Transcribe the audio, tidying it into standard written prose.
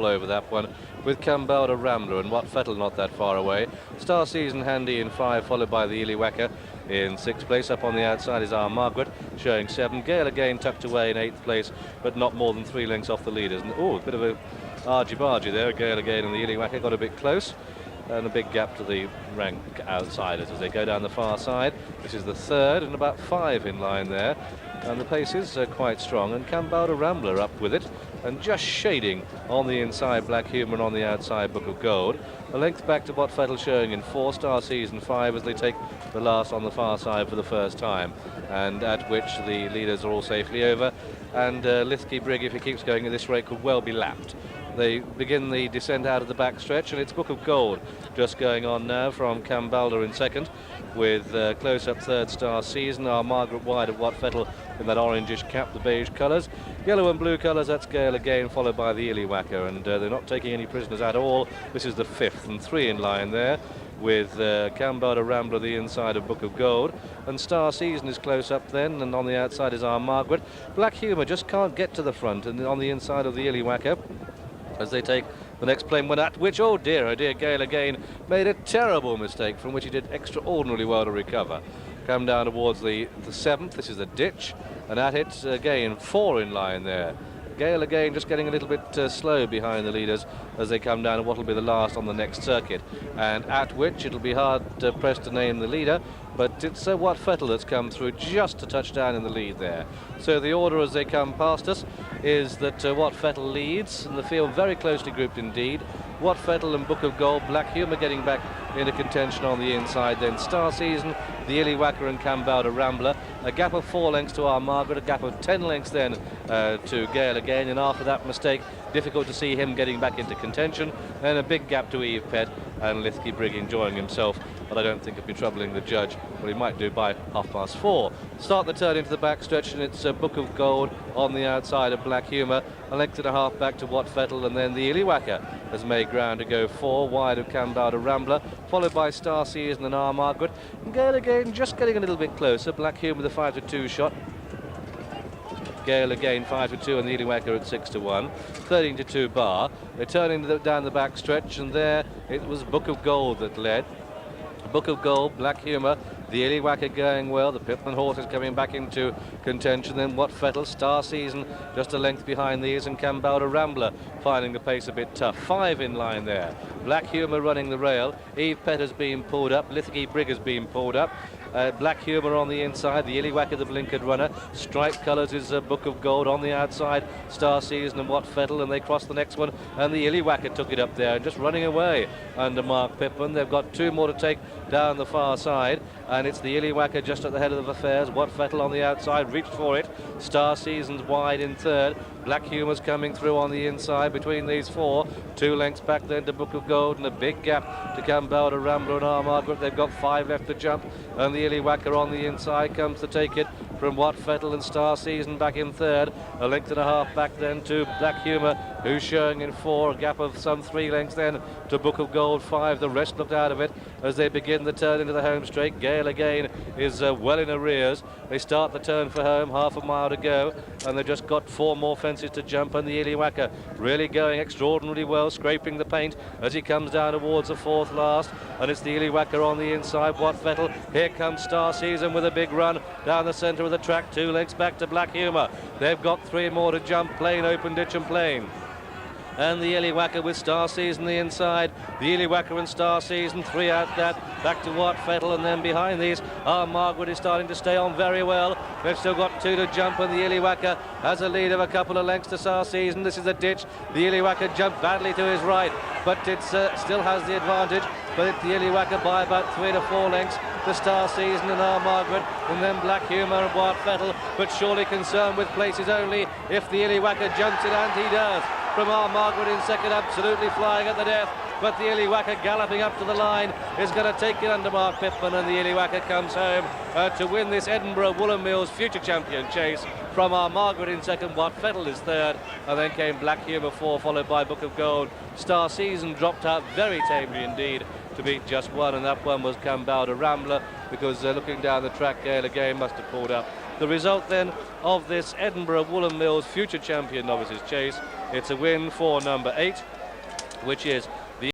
over that one with Kambalda, Rambler and What Fettle not that far away. Star Season handy in 5, followed by the Illywhacker in 6th place. Up on the outside is Armagret showing 7. Gale again tucked away in 8th place, but not more than 3 lengths off the leaders. And a bit of a argy-bargy there. Gale again and the Illywhacker got a bit close, and a big gap to the rank outsiders as they go down the far side. This is the 3rd and about 5 in line there, and the pace is quite strong, and Kambalda, Rambler up with it and just shading on the inside Black Humour and on the outside Book of Gold. A length back to What Fettle showing in 4, Star Season 5 as they take the last on the far side for the first time, and at which the leaders are all safely over, and Lithky-Brig, if he keeps going at this rate, could well be lapped. They begin the descent out of the back stretch, and it's Book of Gold just going on now from Kambalda in 2nd, with close-up 3rd Star Season. Armagret wide of What Fettle in that orangish cap, the beige colours. Yellow and blue colours, that's Gale again, followed by the Illywhacker, and they're not taking any prisoners at all. This is the 5th and 3 in line there, with Kambalda, Rambler the inside of Book of Gold, and Star Season is close up then, and on the outside is Armagret. Black Humour just can't get to the front, and on the inside of the Illywhacker as they take the next plane, when at which, oh dear, Gale again made a terrible mistake from which he did extraordinarily well to recover. Come down towards the 7th, this is the ditch, and at it again 4 in line there. Gale again just getting a little bit slow behind the leaders as they come down to what will be the last on the next circuit, and at which it'll be hard pressed to name the leader, but it's What Fettle that's come through just to touch down in the lead there. So the order as they come past us is that What Fettle leads, and the field very closely grouped indeed. What Fettle and Book of Gold, Black Humour getting back into contention on the inside, then Star Season, the Illywhacker and Kambalda, Rambler. A gap of 4 lengths to Armagret, a gap of 10 lengths then to Gale again, and after that mistake, difficult to see him getting back into contention. Then a big gap to Eve Pet, and Lithky-Brig enjoying himself, but I don't think he'll be troubling the judge. Well, he might do by 4:30. Start the turn into the backstretch, and it's Book of Gold on the outside of Black Humour, a length and a half back to What Fettle, and then the Illywhacker has made ground to go 4 wide of Kambalda, Rambler, followed by Star Season and Armagret. And Gale again just getting a little bit closer. Black Humour the 5-2 shot. Gale again 5-2, and the Edinburgh at 6-1, 13-2 bar. They're turning down the back stretch, and there it was Book of Gold that led. Book of Gold, Black Humour, the Illywhacker going well, the Pitman horse is coming back into contention, then What Fettle, Star Season just a length behind these, and Kambalda, Rambler finding the pace a bit tough. 5 in line there. Black Humour running the rail, Eve Pet has been pulled up, Lithky-Brig has been pulled up. Black Humour on the inside, the Illywhacker the blinkered runner. Striped colours is Book of Gold on the outside, Star Season and What Fettle, and they cross the next one, and the Illywhacker took it up there and just running away under Mark Pitman. They've got 2 more to take down the far side, and it's the Illywhacker just at the head of the affairs. What Fettle on the outside reached for it. Star Season's wide in 3rd. Black Humour's coming through on the inside between these 4. 2 lengths back then to Book of Gold, and a big gap to Kambalda, Rambler and Armagret. They've got 5 left to jump, and the Illywhacker on the inside comes to take it from What Fettle, and Star Season back in 3rd. A length and a half back then to Black Humour, who's showing in 4. A gap of some 3 lengths then to Book of Gold, 5. The rest looked out of it as they begin the turn into the home straight. Gale again is well in arrears. They start the turn for home, half a mile to go, and they've just got 4 more fences to jump, and the Illywhacker really going extraordinarily well, scraping the paint as he comes down towards the 4th last, and it's the Illywhacker on the inside. What Fettle, here comes Star Season with a big run down the centre of the track, 2 lengths back to Black Humour. They've got 3 more to jump, plain, open, ditch and plain. And the Illywhacker with Star Season the inside. The Illywhacker and Star Season, 3 out that, back to What Fettle, and then behind these, Armagret is starting to stay on very well. They've still got 2 to jump, and the Illywhacker has a lead of a couple of lengths to Star Season. This is a ditch. The Illywhacker jumped badly to his right, but it still has the advantage. But it's the Illywhacker by about 3 to 4 lengths to Star Season and Armagret, and then Black Humour and What Fettle, but surely concerned with places only if the Illywhacker jumps it, and he does. From Armagret in 2nd, absolutely flying at the death, but the Illywhacker galloping up to the line is going to take it under Mark Pitman, and the Illywhacker comes home to win this Edinburgh Woollen Mills Future Champion chase. From Armagret in 2nd, What Fettle is 3rd, and then came Black Humour 4, followed by Book of Gold. Star Season dropped out very tamely indeed to beat just 1, and that one was Kambalda, Rambler, because looking down the track, Gale again must have pulled up The result then of this Edinburgh Woollen Mills Future Champion Novices Chase, it's a win for number 8, which is